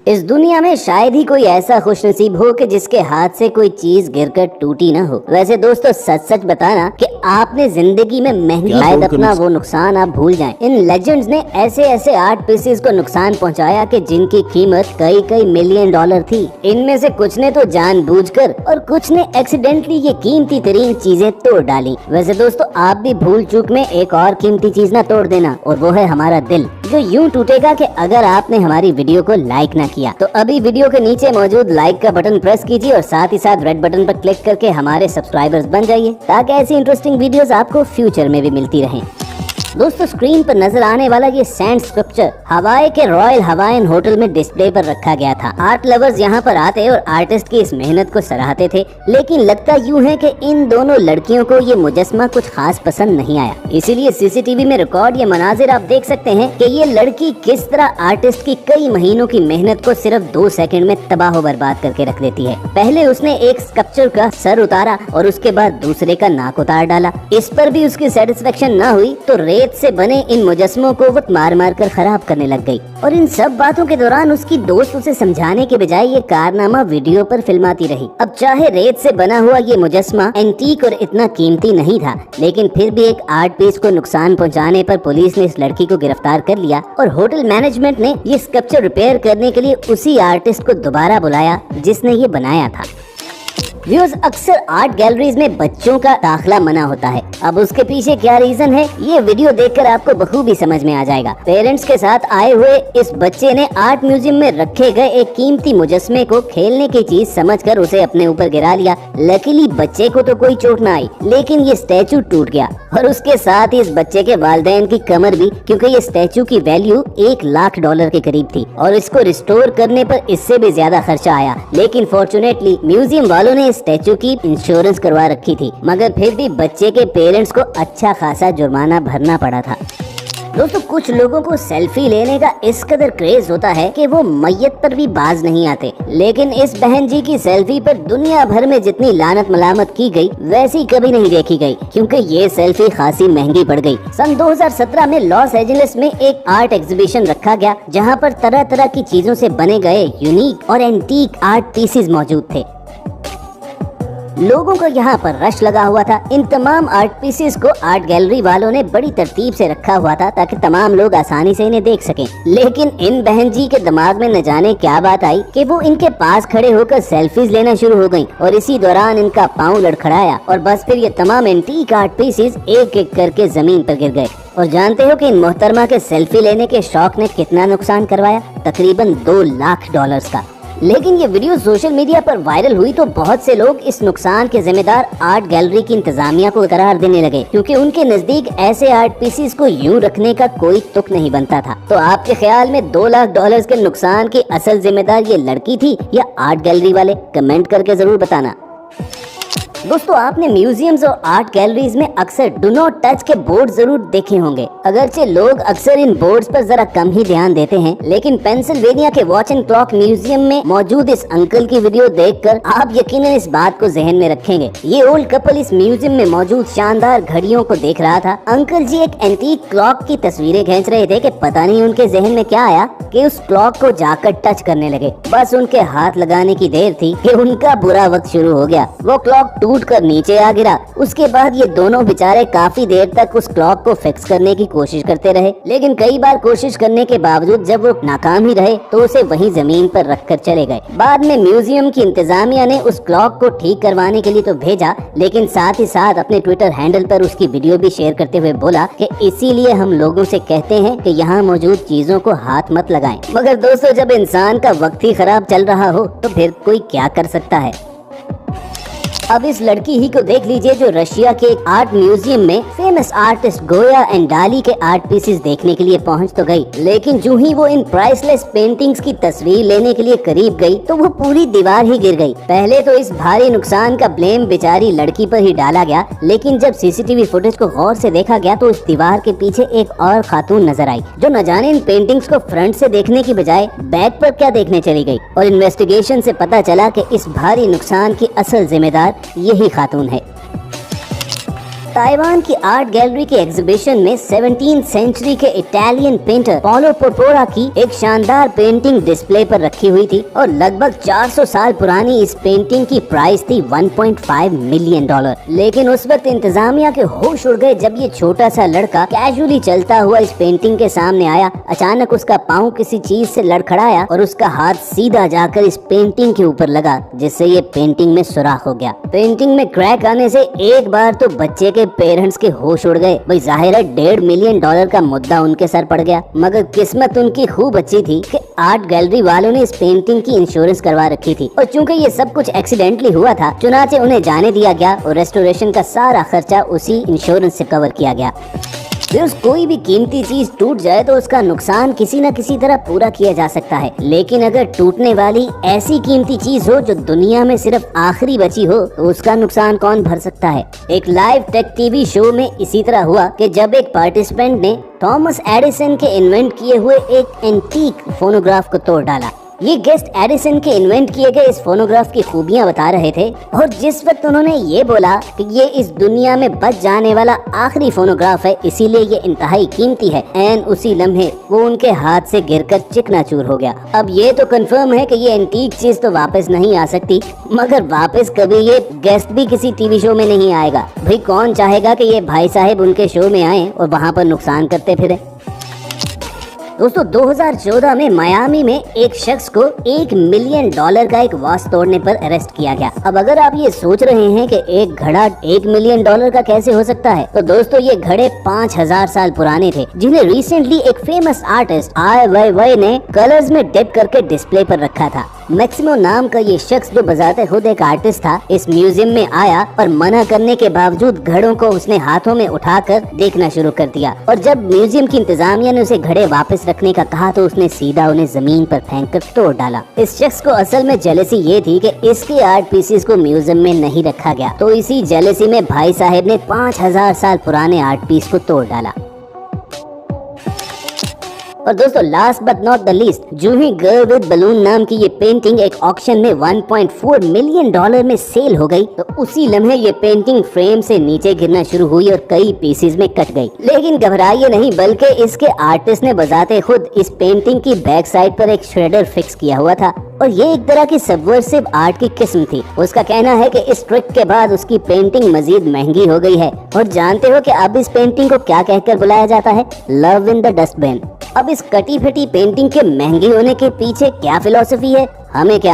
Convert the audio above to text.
इस दुनिया में शायद ही कोई ऐसा खुशनसीब हो कि जिसके हाथ से कोई चीज गिरकर टूटी ना हो। वैसे दोस्तों सच सच बताना कि आपने जिंदगी में महंगी शायद अपना वो नुकसान आप भूल जाएं। इन लेजेंड्स ने ऐसे ऐसे आर्ट पीसेस को नुकसान पहुंचाया कि जिनकी कीमत कई कई मिलियन डॉलर थी। इनमें से कुछ ने तो जानबूझकर और कुछ ने एक्सीडेंटली ये कीमती तरीन चीजें तोड़ डाली। वैसे दोस्तों आप भी भूल चूक में एक और कीमती चीज ना तोड़ देना, और वो है हमारा दिल, जो यूं टूटेगा कि अगर आपने हमारी वीडियो को लाइक ना किया। तो अभी वीडियो के नीचे मौजूद लाइक का बटन प्रेस कीजिए और साथ ही साथ रेड बटन पर क्लिक करके हमारे सब्सक्राइबर्स बन जाइए, ताकि ऐसी इंटरेस्टिंग वीडियोस आपको फ्यूचर में भी मिलती रहें। दोस्तों स्क्रीन पर नजर आने वाला ये सैंड स्कल्पचर हवाई के रॉयल हवाईन होटल में डिस्प्ले पर रखा गया था। आर्ट लवर्स यहाँ पर आते और आर्टिस्ट की इस मेहनत को सराहते थे, लेकिन लगता यूं है कि इन दोनों लड़कियों को ये मुजस्मा कुछ खास पसंद नहीं आया। इसीलिए सीसीटीवी में रिकॉर्ड ये मनाजिर आप देख सकते हैं कि ये लड़की किस तरह आर्टिस्ट की कई महीनों की मेहनत को सिर्फ 2 सेकंड में तबाह बर्बाद करके रख देती है। पहले उसने एक स्कल्पचर का सर उतारा और उसके बाद दूसरे का नाक उतार डाला। इस पर भी उसकी सेटिस्फेक्शन न हुई तो रेत से बने इन मुजस्मों को वो मार मार कर खराब करने लग गई। और इन सब बातों के दौरान उसकी दोस्त उसे समझाने के बजाय ये कारनामा वीडियो पर फिल्माती रही। अब चाहे रेत से बना हुआ ये मुजस्मा एंटीक और इतना कीमती नहीं था, लेकिन फिर भी एक आर्ट पीस को नुकसान पहुंचाने पर पुलिस ने इस लड़की को गिरफ्तार कर लिया और होटल मैनेजमेंट ने ये स्कल्पचर रिपेयर करने के लिए उसी आर्टिस्ट को दोबारा बुलाया जिसने ये बनाया था। व्यूअर्स अक्सर आर्ट गैलरीज में बच्चों का दाखिला मना होता है। अब उसके पीछे क्या रीजन है ये वीडियो देखकर आपको बखूबी समझ में आ जाएगा। पेरेंट्स के साथ आए हुए इस बच्चे ने आर्ट म्यूजियम में रखे गए एक कीमती मुजस्मे को खेलने की चीज समझकर उसे अपने ऊपर गिरा लिया। लकीली बच्चे को तो कोई चोट न आई, लेकिन ये स्टैचू टूट गया और उसके साथ ही इस बच्चे के वालिदैन की कमर भी, क्योंकि ये स्टैचू की वैल्यू $1,00,000 के करीब थी और इसको रिस्टोर करने पर इससे भी ज्यादा खर्चा आया। लेकिन फॉर्चुनेटली म्यूजियम वालों ने स्टैचू की इंश्योरेंस करवा रखी थी, मगर फिर भी बच्चे के पेरेंट्स को अच्छा खासा जुर्माना भरना पड़ा था। दोस्तों कुछ लोगों को सेल्फी लेने का इस कदर क्रेज होता है कि वो मैयत पर भी बाज नहीं आते, लेकिन इस बहन जी की सेल्फी पर दुनिया भर में जितनी लानत मलामत की गई वैसी कभी नहीं देखी गई, क्योंकि ये सेल्फी खासी महंगी पड़ गई। सन 2017 में लॉस एंजलिस में एक आर्ट एग्जीबिशन रखा गया, जहाँ पर तरह तरह की चीजों से बने गए यूनिक और एंटीक आर्ट पीसेस मौजूद थे। लोगों को यहाँ पर रश लगा हुआ था। इन तमाम आर्ट पीसेस को आर्ट गैलरी वालों ने बड़ी तरतीब से रखा हुआ था ताकि तमाम लोग आसानी से इन्हें देख सकें। लेकिन इन बहन जी के दिमाग में न जाने क्या बात आई कि वो इनके पास खड़े होकर सेल्फीज लेना शुरू हो गयी और इसी दौरान इनका पाँव लड़खड़ाया और बस फिर ये तमाम एंटीक आर्ट पीसेस एक एक करके जमीन पर गिर गए। और जानते हो कि इन मोहतरमा के सेल्फी लेने के शौक ने कितना नुकसान करवाया? तकरीबन $2,00,000 का। लेकिन ये वीडियो सोशल मीडिया पर वायरल हुई तो बहुत से लोग इस नुकसान के जिम्मेदार आर्ट गैलरी की इंतजामिया को करार देने लगे, क्योंकि उनके नजदीक ऐसे आर्ट पीसेस को यूं रखने का कोई तुक नहीं बनता था। तो आपके ख्याल में $2,00,000 के नुकसान की असल जिम्मेदार ये लड़की थी या आर्ट गैलरी वाले? कमेंट करके जरूर बताना। दोस्तों आपने म्यूजियम्स और आर्ट गैलरीज में अक्सर डू नॉट टच के बोर्ड जरूर देखे होंगे। अगरचे लोग अक्सर इन बोर्ड्स पर जरा कम ही ध्यान देते हैं, लेकिन पेंसिल्वेनिया के वॉच एंड क्लॉक म्यूजियम में मौजूद इस अंकल की वीडियो देखकर आप यकीनन इस बात को जहन में रखेंगे। ये ओल्ड कपल इस म्यूजियम में मौजूद शानदार घड़ियों को देख रहा था। अंकल जी एक एंटीक क्लॉक की तस्वीरें खींच रहे थे कि पता नहीं उनके जहन में क्या आया कि उस क्लॉक को जाकर टच करने लगे। बस उनके हाथ लगाने की देर थी कि उनका बुरा वक्त शुरू हो गया। वो क्लॉक टूट कर नीचे आ गिरा। उसके बाद ये दोनों बेचारे काफी देर तक उस क्लॉक को फिक्स करने की कोशिश करते रहे, लेकिन कई बार कोशिश करने के बावजूद जब वो नाकाम ही रहे तो उसे वहीं जमीन पर रखकर चले गए। बाद में म्यूजियम की इंतजामिया ने उस क्लॉक को ठीक करवाने के लिए तो भेजा, लेकिन साथ ही साथ अपने ट्विटर हैंडल पर उसकी वीडियो भी शेयर करते हुए बोला कि इसीलिए हम लोगों से कहते हैं कि यहाँ मौजूद चीजों को हाथ मत लगाएं। मगर दोस्तों जब इंसान का वक्त ही खराब चल रहा हो तो फिर कोई क्या कर सकता है। अब इस लड़की ही को देख लीजिए जो रशिया के एक आर्ट म्यूजियम में फेमस आर्टिस्ट गोया एंड डाली के आर्ट पीसेस देखने के लिए पहुंच तो गई, लेकिन जो ही वो इन प्राइसलेस पेंटिंग्स की तस्वीर लेने के लिए करीब गई तो वो पूरी दीवार ही गिर गई। पहले तो इस भारी नुकसान का ब्लेम बेचारी लड़की पर ही डाला गया, लेकिन जब सीसीटीवी फुटेज को गौर से देखा गया तो इस दीवार के पीछे एक और खातून नजर आई जो न जाने इन पेंटिंग्स को फ्रंट से देखने की बजाय बैक पर क्या देखने चली गई। और इन्वेस्टिगेशन से पता चला कि इस भारी नुकसान की असल जिम्मेदार यही खातून है। ताइवान की आर्ट गैलरी के एग्जीबिशन में 17th सेंचुरी के इटालियन पेंटर पॉलो पोर्पोरा की एक शानदार पेंटिंग डिस्प्ले पर रखी हुई थी और लगभग 400 साल पुरानी इस पेंटिंग की प्राइस थी $1.5 मिलियन। लेकिन उस वक्त इंतजामिया के होश उड़ गए जब ये छोटा सा लड़का कैजुअली चलता हुआ इस पेंटिंग के सामने आया। अचानक उसका पाँव किसी चीज से लड़खड़ाया और उसका हाथ सीधा जाकर इस पेंटिंग के ऊपर लगा, जिससे ये पेंटिंग में सुराख हो गया। पेंटिंग में क्रैक आने से एक बार तो बच्चे के पेरेंट्स के होश उड़ गए। भाई जाहिर है $1.5 मिलियन का मुद्दा उनके सर पड़ गया। मगर किस्मत उनकी खूब अच्छी थी कि आर्ट गैलरी वालों ने इस पेंटिंग की इंश्योरेंस करवा रखी थी और चूंकि ये सब कुछ एक्सीडेंटली हुआ था, चुनाचे उन्हें जाने दिया गया और रेस्टोरेशन का सारा खर्चा उसी इंश्योरेंस से कवर किया गया। फिर कोई भी कीमती चीज टूट जाए तो उसका नुकसान किसी न किसी तरह पूरा किया जा सकता है, लेकिन अगर टूटने वाली ऐसी कीमती चीज हो जो दुनिया में सिर्फ आखिरी बची हो तो उसका नुकसान कौन भर सकता है। एक लाइव टेक टीवी शो में इसी तरह हुआ कि जब एक पार्टिसिपेंट ने थॉमस एडिसन के इन्वेंट किए हुए एक एंटीक फोनोग्राफ को तोड़ डाला। ये गेस्ट एडिसन के इन्वेंट किए गए इस फोनोग्राफ की खूबियां बता रहे थे और जिस वक्त उन्होंने ये बोला कि ये इस दुनिया में बच जाने वाला आखिरी फोनोग्राफ है, इसीलिए ये इंतहाई कीमती है, एन उसी लम्हे वो उनके हाथ से गिरकर चिकनाचूर हो गया। अब ये तो कंफर्म है कि ये एंटीक चीज तो वापस नहीं आ सकती, मगर वापस कभी ये गेस्ट भी किसी टीवी शो में नहीं आएगा। भाई कौन चाहेगा कि ये भाई साहब उनके शो में आए और वहाँ पर नुकसान करते फिरे। दोस्तों 2014 में मियामी में एक शख्स को $1 मिलियन का एक वाच तोड़ने पर अरेस्ट किया गया। अब अगर आप ये सोच रहे हैं कि एक घड़ा $1 मिलियन का कैसे हो सकता है, तो दोस्तों ये घड़े 5000 साल पुराने थे, जिन्हें रिसेंटली एक फेमस आर्टिस्ट आई वाई ने कलर्स में डिप करके डिस्प्ले पर रखा था। मैक्सिमो नाम का ये शख्स जो बजाते खुद एक आर्टिस्ट था, इस म्यूजियम में आया और मना करने के बावजूद घड़ों को उसने हाथों में उठाकर देखना शुरू कर दिया और जब म्यूजियम की इंतजामिया ने उसे घड़े वापस रखने का कहा तो उसने सीधा उन्हें जमीन पर फेंककर तोड़ डाला। इस शख्स को असल में जेलसी ये थी कि इसके आर्ट पीसेस को म्यूजियम में नहीं रखा गया, तो इसी जेलसी में भाई साहब ने 5000 साल पुराने आर्ट पीस को तोड़ डाला। और दोस्तों last but not the least, Juhi girl with balloon नाम की ये पेंटिंग एक ऑक्शन में $1.4 मिलियन में सेल हो गई, तो उसी लम्हे ये पेंटिंग फ्रेम से नीचे गिरना शुरू हुई और कई पीसेस में कट गई। लेकिन घबराइए नहीं, बल्कि इसके आर्टिस्ट ने बजाते खुद इस पेंटिंग की बैक साइड पर एक श्रेडर फिक्स किया हुआ था और ये एक तरह की सबवर्सिव आर्ट की किस्म थी। उसका कहना है कि इस ट्रिक के बाद उसकी पेंटिंग मजीद महंगी हो गई है। और जानते हो कि अब इस पेंटिंग को क्या कहकर बुलाया जाता है? Love in the dustbin. अब इस कटी फटी पेंटिंग के महंगी होने के पीछे क्या फिलॉसफी है, हमें क्या